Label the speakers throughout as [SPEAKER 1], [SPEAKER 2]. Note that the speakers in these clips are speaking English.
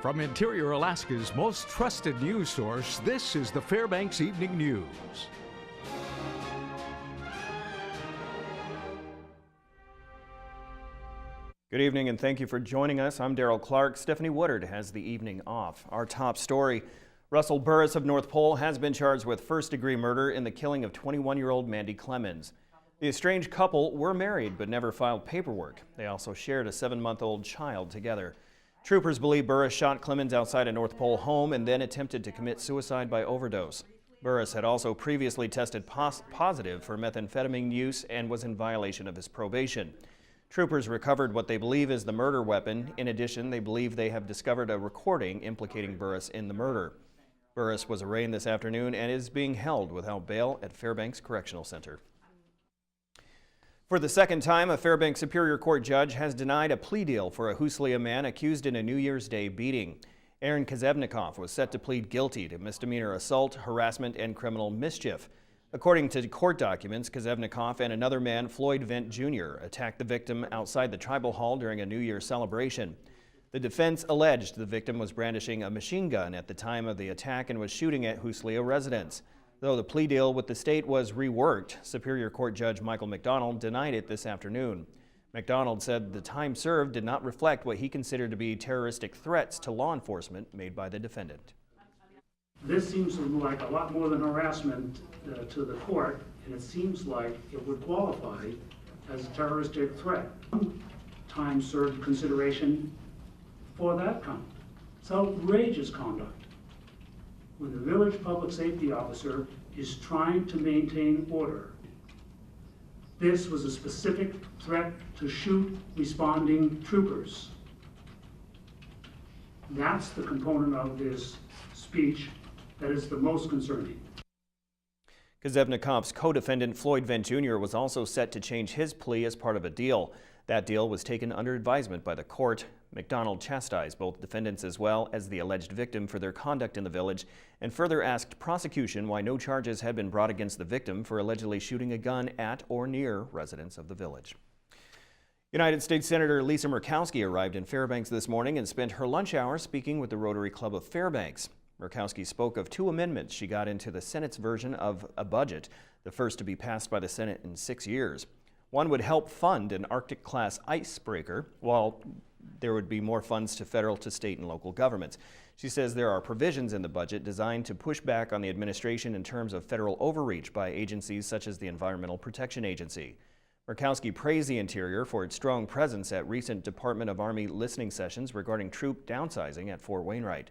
[SPEAKER 1] From Interior Alaska's most trusted news source, this is the Fbx Evening News.
[SPEAKER 2] Good evening and thank you for joining us. I'm Daryl Clark. Stephanie Woodard has the evening off. Our top story, Russell Burris of North Pole has been charged with first-degree murder in the killing of 21-year-old Mandy Clemens. The estranged couple were married but never filed paperwork. They also shared a 7-month-old child together. Troopers believe Burris shot Clemens outside a North Pole home and then attempted to commit suicide by overdose. Burris had also previously tested positive for methamphetamine use and was in violation of his probation. Troopers recovered what they believe is the murder weapon. In addition, they believe they have discovered a recording implicating Burris in the murder. Burris was arraigned this afternoon and is being held without bail at Fairbanks Correctional Center. For the second time, a Fairbanks Superior Court judge has denied a plea deal for a Huslia man accused in a New Year's Day beating. Aaron Kazevnikov was set to plead guilty to misdemeanor assault, harassment, and criminal mischief. According to court documents, Kazevnikov and another man, Floyd Vent Jr., attacked the victim outside the tribal hall during a New Year celebration. The defense alleged the victim was brandishing a machine gun at the time of the attack and was shooting at Huslia residents. Though the plea deal with the state was reworked, Superior Court Judge Michael McDonald denied it this afternoon. McDonald said the time served did not reflect what he considered to be terroristic threats to law enforcement made by the defendant.
[SPEAKER 3] This seems like a lot more than harassment to the court, and it seems like it would qualify as a terroristic threat. Time served consideration for that count. It's outrageous conduct. When the village public safety officer is trying to maintain order. This was a specific threat to shoot responding troopers. That's the component of this speech that is the most concerning.
[SPEAKER 2] Kazevnikov's co-defendant Floyd Vent Jr. was also set to change his plea as part of a deal. That deal was taken under advisement by the court. McDonald chastised both defendants as well as the alleged victim for their conduct in the village and further asked prosecution why no charges had been brought against the victim for allegedly shooting a gun at or near residents of the village. United States Senator Lisa Murkowski arrived in Fairbanks this morning and spent her lunch hour speaking with the Rotary Club of Fairbanks. Murkowski spoke of 2 amendments she got into the Senate's version of a budget, the first to be passed by the Senate in 6 years. One would help fund an Arctic-class icebreaker, while there would be more funds to federal, to state, and local governments. She says there are provisions in the budget designed to push back on the administration in terms of federal overreach by agencies such as the Environmental Protection Agency. Murkowski praised the Interior for its strong presence at recent Department of Army listening sessions regarding troop downsizing at Fort Wainwright.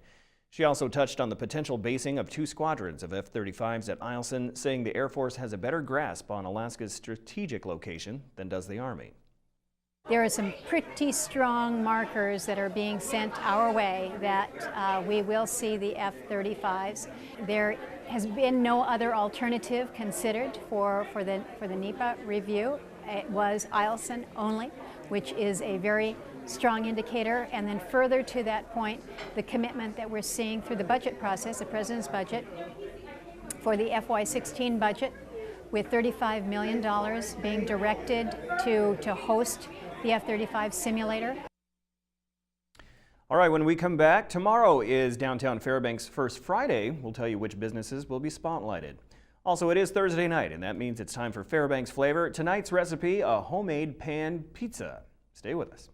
[SPEAKER 2] She also touched on the potential basing of 2 squadrons of F-35s at Eielson, saying the Air Force has a better grasp on Alaska's strategic location than does the Army.
[SPEAKER 4] There are some pretty strong markers that are being sent our way that we will see the F-35s. There has been no other alternative considered for the NEPA review. It was Eielson only, which is a very strong indicator. And then further to that point, the commitment that we're seeing through the budget process, the President's budget, for the FY16 budget, with $35 million being directed to host the F-35 simulator.
[SPEAKER 2] All right, when we come back, tomorrow is downtown Fairbanks' first Friday. We'll tell you which businesses will be spotlighted. Also, it is Thursday night, and that means it's time for Fairbanks Flavor. Tonight's recipe, a homemade pan pizza. Stay with us.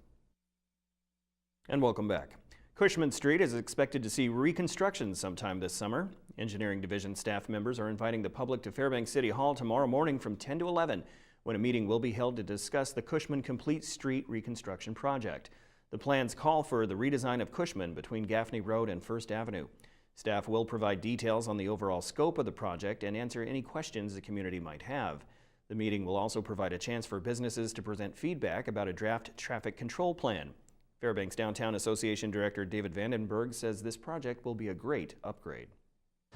[SPEAKER 2] And welcome back. Cushman Street is expected to see reconstruction sometime this summer. Engineering Division staff members are inviting the public to Fairbanks City Hall tomorrow morning from 10 to 11, when a meeting will be held to discuss the Cushman Complete Street Reconstruction Project. The plans call for the redesign of Cushman between Gaffney Road and First Avenue. Staff will provide details on the overall scope of the project and answer any questions the community might have. The meeting will also provide a chance for businesses to present feedback about a draft traffic control plan. Fairbanks Downtown Association Director David Vandenberg says this project will be a great upgrade.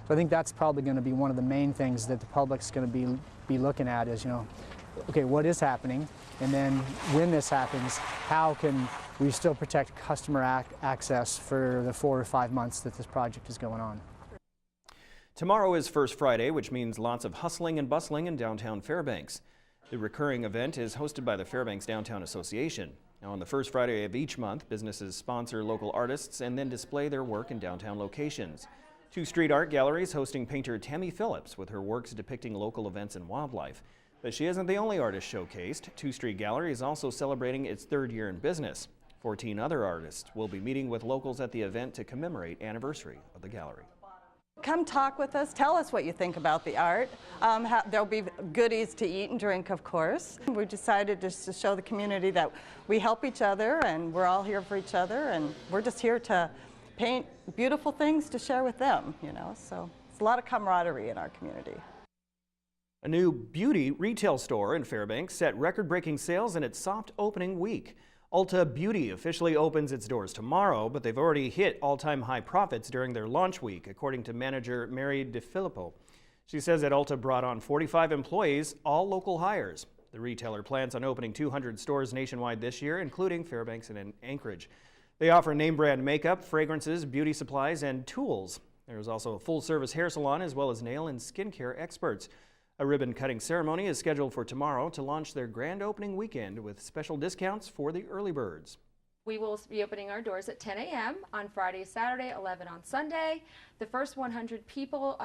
[SPEAKER 5] So I think that's probably going to be one of the main things that the public's going to be looking at is, okay, what is happening? And then when this happens, how can we still protect customer access for the 4 or 5 months that this project is going on?
[SPEAKER 2] Tomorrow is First Friday, which means lots of hustling and bustling in downtown Fairbanks. The recurring event is hosted by the Fairbanks Downtown Association. Now, on the first Friday of each month, businesses sponsor local artists and then display their work in downtown locations. Two street art galleries hosting painter Tammy Phillips with her works depicting local events and wildlife. But she isn't the only artist showcased. Two Street Gallery is also celebrating its 3rd year in business. 14 other artists will be meeting with locals at the event to commemorate the anniversary of the gallery.
[SPEAKER 6] Come talk with us. Tell us what you think about the art. There'll be goodies to eat and drink, of course. We decided just to show the community that we help each other and we're all here for each other, and we're just here to paint beautiful things to share with them, you know. So it's a lot of camaraderie in our community.
[SPEAKER 2] A new beauty retail store in Fairbanks set record-breaking sales in its soft opening week. Ulta Beauty officially opens its doors tomorrow, but they've already hit all-time high profits during their launch week, according to manager Mary DeFilippo. She says that Ulta brought on 45 employees, all local hires. The retailer plans on opening 200 stores nationwide this year, including Fairbanks and Anchorage. They offer name-brand makeup, fragrances, beauty supplies, and tools. There's also a full-service hair salon as well as nail and skincare experts. A ribbon-cutting ceremony is scheduled for tomorrow to launch their grand opening weekend with special discounts for the early birds.
[SPEAKER 7] We will be opening our doors at 10 a.m. on Friday, Saturday, 11 on Sunday. The first 100 people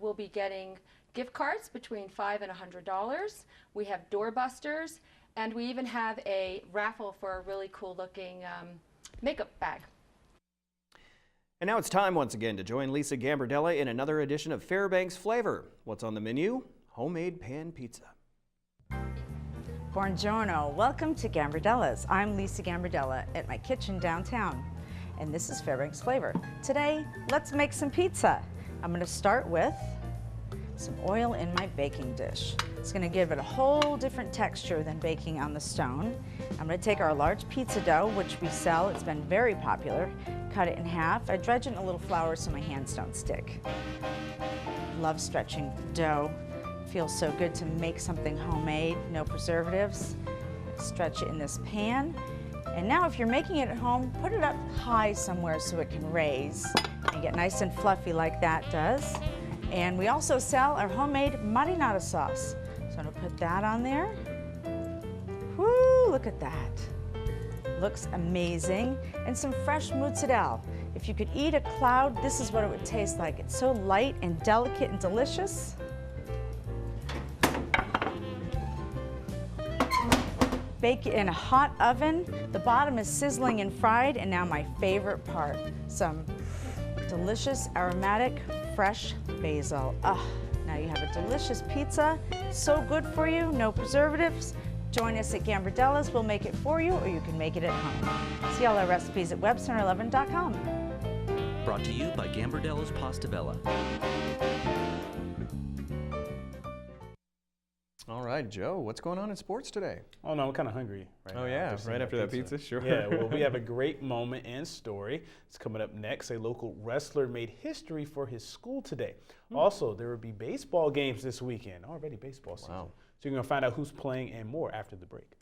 [SPEAKER 7] will be getting gift cards between $5 and $100. We have doorbusters, and we even have a raffle for a really cool-looking makeup bag.
[SPEAKER 2] And now it's time once again to join Lisa Gambardella in another edition of Fairbanks Flavor. What's on the menu? Homemade pan pizza.
[SPEAKER 8] Buongiorno, welcome to Gambardella's. I'm Lisa Gambardella at my kitchen downtown, and this is Fairbanks Flavor. Today, let's make some pizza. I'm gonna start with some oil in my baking dish. It's gonna give it a whole different texture than baking on the stone. I'm gonna take our large pizza dough, which we sell, it's been very popular, cut it in half. I dredge it in a little flour so my hands don't stick. Love stretching dough. Feels so good to make something homemade, no preservatives. Stretch it in this pan. And now if you're making it at home, put it up high somewhere so it can raise and get nice and fluffy like that does. And we also sell our homemade marinara sauce. So I'm gonna put that on there. Whoo, look at that. Looks amazing. And some fresh mozzarella. If you could eat a cloud, this is what it would taste like. It's so light and delicate and delicious. Bake it in a hot oven. The bottom is sizzling and fried, and now my favorite part, some delicious aromatic fresh basil. Now you have a delicious pizza, so good for you, no preservatives. Join us at Gambardella's, we'll make it for you, or you can make it at home. See all our recipes at webcenter11.com.
[SPEAKER 9] Brought to you by Gambardella's Pasta Bella.
[SPEAKER 2] All right, Joe, what's going on in sports today?
[SPEAKER 10] Oh no, I'm kind of hungry right now.
[SPEAKER 2] Oh yeah, right after that pizza, sure.
[SPEAKER 10] Yeah, well, we have a great moment and story. It's coming up next. A local wrestler made history for his school today. Also, there will be baseball games this weekend. Already baseball season.
[SPEAKER 2] Wow.
[SPEAKER 10] So you're going to find out who's playing and more after the break.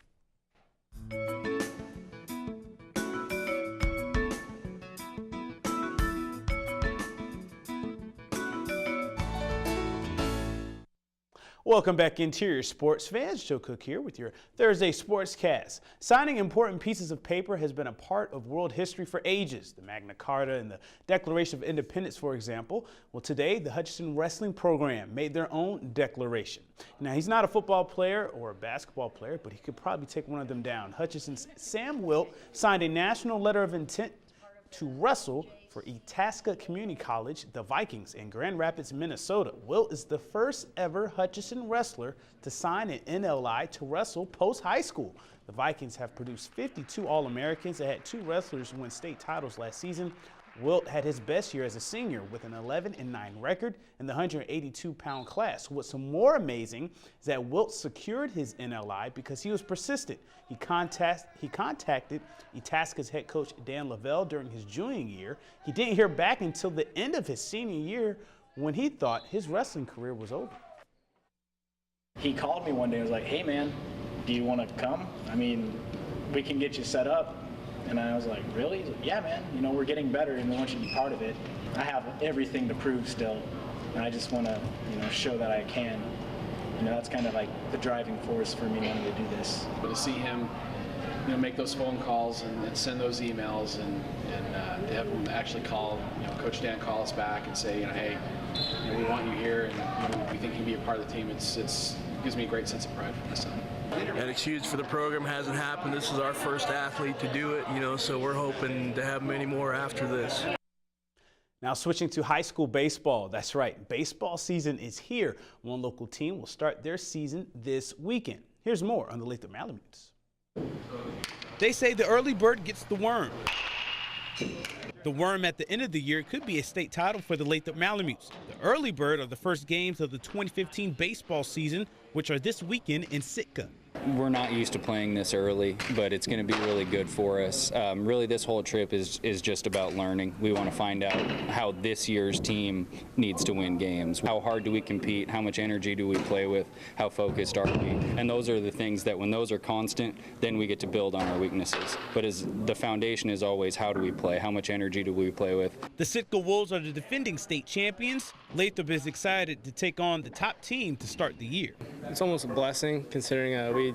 [SPEAKER 10] Welcome back, Interior Sports fans. Joe Cook here with your Thursday Sportscast. Signing important pieces of paper has been a part of world history for ages. The Magna Carta and the Declaration of Independence, for example. Well, today, the Hutchinson Wrestling Program made their own declaration. Now, he's not a football player or a basketball player, but he could probably take one of them down. Hutchinson's Sam Wilt signed a national letter of intent to wrestle for Itasca Community College, the Vikings, in Grand Rapids, Minnesota. Wilt is the first ever Hutchinson wrestler to sign an NLI to wrestle post-high school. The Vikings have produced 52 All-Americans and had 2 wrestlers win state titles last season. Wilt had his best year as a senior with an 11-9 record in the 182-pound class. What's more amazing is that Wilt secured his NLI because he was persistent. He contacted Itasca's head coach Dan Lavelle during his junior year. He didn't hear back until the end of his senior year when he thought his wrestling career was over.
[SPEAKER 11] He called me one day and was like, "Hey man, do you want to come? I mean, we can get you set up." And I was like, "Really?" He's like, "Yeah, man. You know, we're getting better, and we want you to be part of it. I have everything to prove still, and I just want to, you know, show that I can." You know, that's kind of like the driving force for me wanting to do this.
[SPEAKER 12] But to see him make those phone calls and send those emails and to have them actually call, Coach Dan call us back and say, hey, we want you here and we think you can be a part of the team. It gives me a great sense of pride for my son.
[SPEAKER 13] And it's huge for the program. Hasn't happened. This is our first athlete to do it, so we're hoping to have many more after this.
[SPEAKER 10] Now switching to high school baseball. That's right, baseball season is here. One local team will start their season this weekend. Here's more on the Lathrop Malamutes.
[SPEAKER 14] They say the early bird gets the worm. The worm at the end of the year could be a state title for the Lathrop Malamutes. The early bird are the first games of the 2015 baseball season, which are this weekend in Sitka.
[SPEAKER 15] We're not used to playing this early, but it's going to be really good for us. Really, this whole trip is just about learning. We want to find out how this year's team needs to win games. How hard do we compete? How much energy do we play with? How focused are we? And those are the things that when those are constant, then we get to build on our weaknesses. But as the foundation is always, how do we play? How much energy do we play with?
[SPEAKER 14] The Sitka Wolves are the defending state champions. Lathrop is excited to take on the top team to start the year.
[SPEAKER 16] It's almost a blessing considering we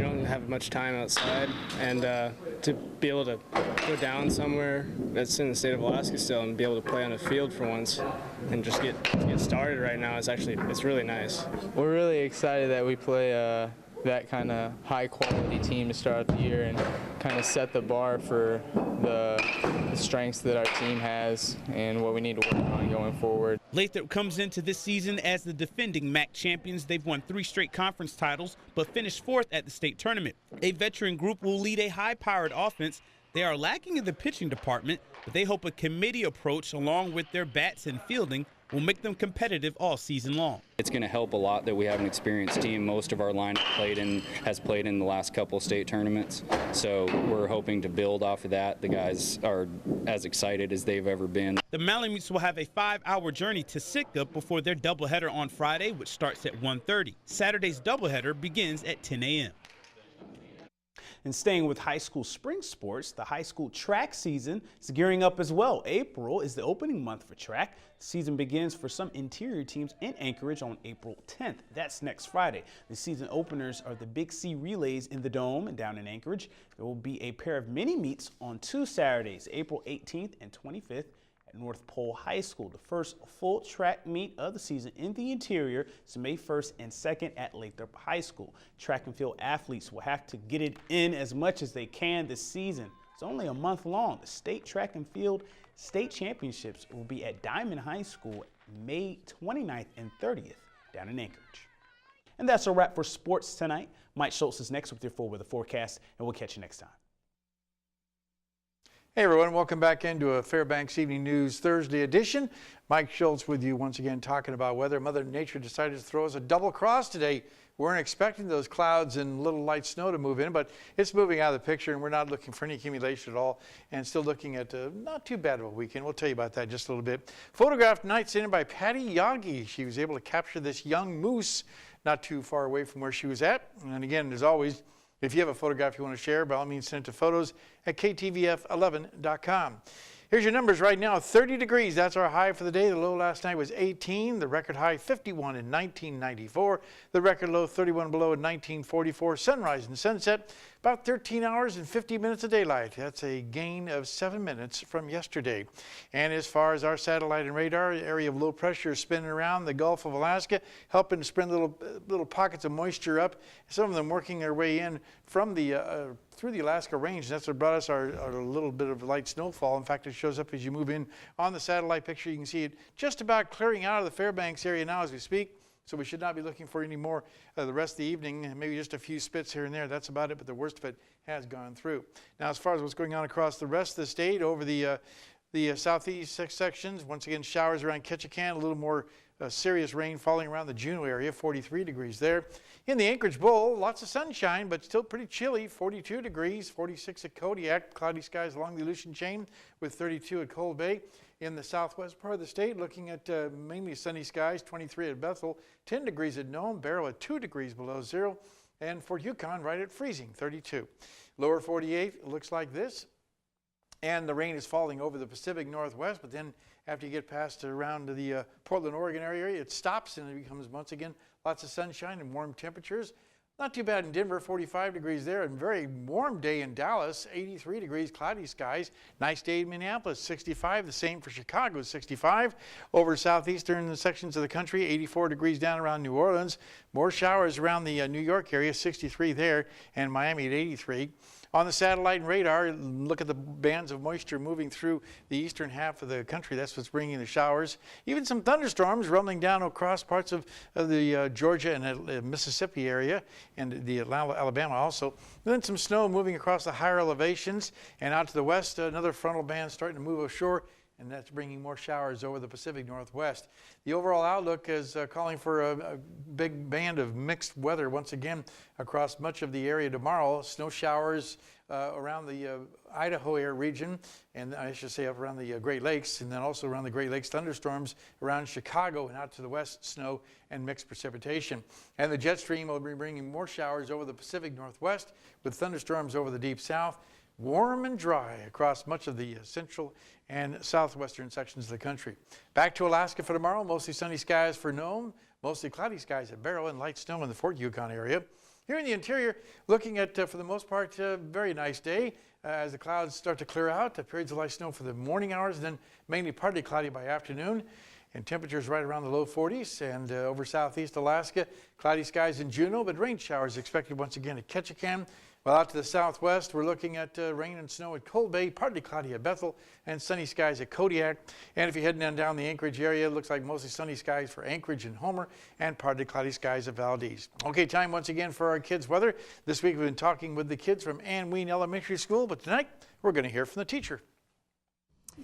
[SPEAKER 16] don't have much time outside, and to be able to go down somewhere that's in the state of Alaska still and be able to play on a field for once and just get started right now it's really nice.
[SPEAKER 17] We're really excited that we play that kind of high quality team to start the year and kind of set the bar for the strengths that our team has and what we need to work on going forward.
[SPEAKER 14] Lathrop comes into this season as the defending MAC champions. They've won 3 straight conference titles but finished 4th at the state tournament. A veteran group will lead a high-powered offense. They are lacking in the pitching department, but they hope a committee approach along with their bats and fielding will make them competitive all season long.
[SPEAKER 15] It's going to help a lot that we have an experienced team. Most of our lineup has played in the last couple state tournaments, so we're hoping to build off of that. The guys are as excited as they've ever been.
[SPEAKER 14] The Malamutes will have a 5-hour journey to Sitka before their doubleheader on Friday, which starts at 1:30. Saturday's doubleheader begins at 10 a.m.
[SPEAKER 10] And staying with high school spring sports, the high school track season is gearing up as well. April is the opening month for track. The season begins for some interior teams in Anchorage on April 10th. That's next Friday. The season openers are the Big C relays in the Dome and down in Anchorage. There will be a pair of mini meets on 2 Saturdays, April 18th and 25th. At North Pole High School. The first full track meet of the season in the interior is May 1st and 2nd at Lathrop High School. Track and field athletes will have to get it in as much as they can this season. It's only a month long. The state track and field state championships will be at Diamond High School May 29th and 30th down in Anchorage. And that's a wrap for sports tonight. Mike Schultz is next with your full weather forecast, and we'll catch you next time.
[SPEAKER 18] Hey everyone, welcome back into a Fbx Evening News Thursday edition. Mike Schultz with you once again talking about weather. Mother Nature decided to throw us a double cross today. We weren't expecting those clouds and little light snow to move in, but it's moving out of the picture and we're not looking for any accumulation at all and still looking at not too bad of a weekend. We'll tell you about that just a little bit. Photograph tonight sent in by Patty Yagi. She was able to capture this young moose not too far away from where she was at. And again, as always, if you have a photograph you want to share, by all means send it to photos@ktvf11.com. Here's your numbers right now. 30 degrees, that's our high for the day. The low last night was 18. The record high 51 in 1994. The record low 31 below in 1944. Sunrise and sunset, about 13 hours and 50 minutes of daylight. That's a gain of 7 minutes from yesterday. And as far as our satellite and radar, area of low pressure is spinning around the Gulf of Alaska, helping to spin little pockets of moisture up. Some of them working their way in from the through the Alaska range. That's what brought us our little bit of light snowfall. In fact, it shows up as you move in on the satellite picture. You can see it just about clearing out of the Fairbanks area now as we speak. So we should not be looking for any more the rest of the evening, maybe just a few spits here and there. That's about it, but the worst of it has gone through. Now, as far as what's going on across the rest of the state, over the southeast sections, once again, showers around Ketchikan, a little more serious rain falling around the Juneau area, 43 degrees there. In the Anchorage Bowl, lots of sunshine, but still pretty chilly, 42 degrees, 46 at Kodiak, cloudy skies along the Aleutian Chain with 32 at Cold Bay. In the southwest part of the state, looking at mainly sunny skies, 23 at Bethel, 10 degrees at Nome, Barrow at 2 degrees below zero, and Fort Yukon right at freezing, 32. Lower 48 looks like this, and the rain is falling over the Pacific Northwest, but then after you get past around the Portland, Oregon area, it stops and it becomes once again lots of sunshine and warm temperatures. Not too bad in Denver, 45 degrees there, and very warm day in Dallas, 83 degrees, cloudy skies. Nice day in Minneapolis, 65. The same for Chicago, 65. Over southeastern sections of the country, 84 degrees down around New Orleans. More showers around the New York area, 63 there, and Miami at 83. On the satellite and radar, look at the bands of moisture moving through the eastern half of the country. That's what's bringing the showers. Even some thunderstorms rumbling down across parts of the Georgia and Mississippi area and the Alabama also. And then some snow moving across the higher elevations and out to the west. Another frontal band starting to move ashore, and that's bringing more showers over the Pacific Northwest. The overall outlook is calling for a big band of mixed weather once again across much of the area tomorrow. Snow showers around the Idaho area region, and I should say up around the Great Lakes, and then also around the Great Lakes, thunderstorms around Chicago and out to the west, snow and mixed precipitation. And the jet stream will be bringing more showers over the Pacific Northwest with thunderstorms over the deep south. Warm and dry across much of the central and southwestern sections of the country. Back to Alaska for tomorrow, mostly sunny skies for Nome, mostly cloudy skies at Barrow, and light snow in the Fort Yukon area. Here in the interior, looking at, for the most part, a very nice day as the clouds start to clear out. Periods of light snow for the morning hours, then mainly partly cloudy by afternoon. And temperatures right around the low 40s. And over southeast Alaska, cloudy skies in Juneau, but rain showers expected once again at Ketchikan. Well, out to the southwest, we're looking at rain and snow at Cold Bay, partly cloudy at Bethel, and sunny skies at Kodiak. And if you're heading down the Anchorage area, it looks like mostly sunny skies for Anchorage and Homer, and partly cloudy skies at Valdez. Okay, time once again for our kids' weather. This week we've been talking with the kids from Ann Ween Elementary School, but tonight we're going to hear from the teacher.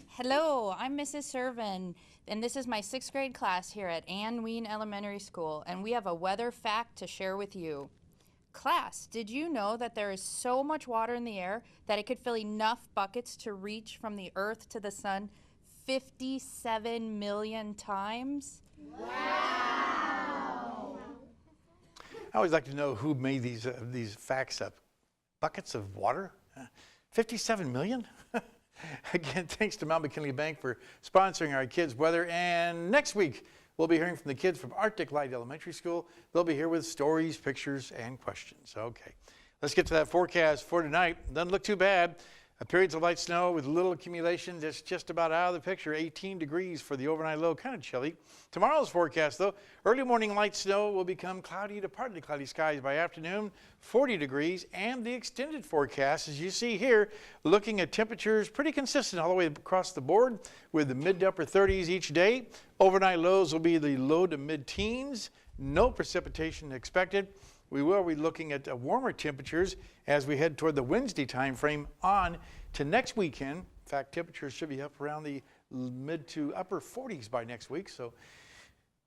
[SPEAKER 19] Hello, I'm Mrs. Servin, and this is my 6th grade class here at Ann Ween Elementary School, and we have a weather fact to share with you. Class, did you know that there is so much water in the air that it could fill enough buckets to reach from the earth to the sun 57 million times? Wow!
[SPEAKER 18] I always like to know who made these facts up. Buckets of water? 57 million? Again, thanks to Mount McKinley Bank for sponsoring our kids' weather. And next week, we'll be hearing from the kids from Arctic Light Elementary School. They'll be here with stories, pictures, and questions. Okay, let's get to that forecast for tonight. Doesn't look too bad. Periods of light snow with little accumulation. That's just about out of the picture. 18 degrees for the overnight low, kind of chilly. Tomorrow's forecast, though, early morning light snow will become cloudy to partly cloudy skies by afternoon, 40 degrees. And the extended forecast, as you see here, looking at temperatures pretty consistent all the way across the board with the mid to upper 30s each day. Overnight lows will be the low to mid-teens. No precipitation expected. We will be looking at warmer temperatures as we head toward the Wednesday time frame on to next weekend. In fact, temperatures should be up around the mid to upper 40s by next week. So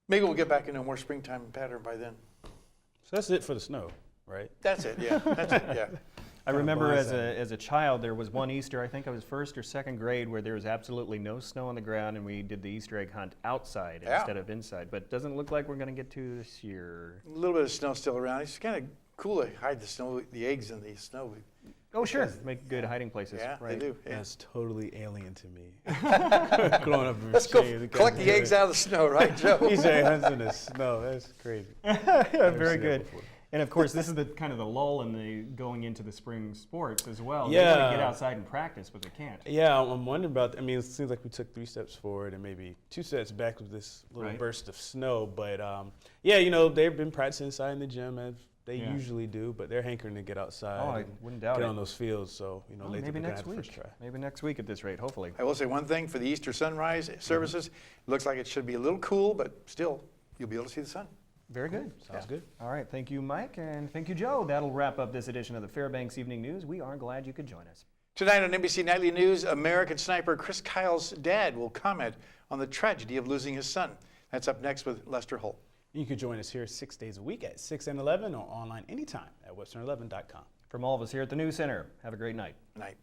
[SPEAKER 18] maybe we'll get back into a more springtime pattern by then.
[SPEAKER 10] So that's it for the snow, right?
[SPEAKER 18] That's it, yeah. That's it, yeah.
[SPEAKER 2] I remember as a child, there was one Easter, I think I was 1st or 2nd grade, where there was absolutely no snow on the ground, and we did the Easter egg hunt outside instead of inside. But it doesn't look like we're going to get to this year.
[SPEAKER 18] A little bit of snow still around. It's kind of cool to hide the snow, the eggs in the snow.
[SPEAKER 2] Oh, sure. Make good hiding places.
[SPEAKER 18] Yeah,
[SPEAKER 2] right.
[SPEAKER 18] they do. Yeah.
[SPEAKER 10] That's totally alien to me. Growing up in
[SPEAKER 18] Let's go collect the eggs out of the snow, right, Joe?
[SPEAKER 10] EJ hunts in the snow. That's crazy.
[SPEAKER 2] Yeah, very good. And of course, this is the kind of the lull in the going into the spring sports as well.
[SPEAKER 10] Yeah.
[SPEAKER 2] They want to get outside and practice, but they can't.
[SPEAKER 10] Yeah, I'm wondering about, I mean, it seems like we took 3 steps forward and maybe 2 steps back with this little burst of snow. But yeah, you know, they've been practicing inside in the gym as they usually do, but they're hankering to get outside.
[SPEAKER 2] Oh, I wouldn't doubt it.
[SPEAKER 10] Get on those fields. So, you know,
[SPEAKER 2] maybe next week. Maybe next week at this rate, hopefully.
[SPEAKER 18] I will say one thing for the Easter sunrise services. It looks like it should be a little cool, but still, you'll be able to see the sun.
[SPEAKER 2] Very good.
[SPEAKER 10] Sounds good.
[SPEAKER 2] All right. Thank you, Mike, and thank you, Joe. That'll wrap up this edition of the Fairbanks Evening News. We are glad you could join us.
[SPEAKER 18] Tonight on NBC Nightly News, American sniper Chris Kyle's dad will comment on the tragedy of losing his son. That's up next with Lester Holt.
[SPEAKER 10] You can join us here 6 days a week at 6 and 11 or online anytime at western11.com.
[SPEAKER 2] From all of us here at the News Center, have a great night.
[SPEAKER 18] Good night.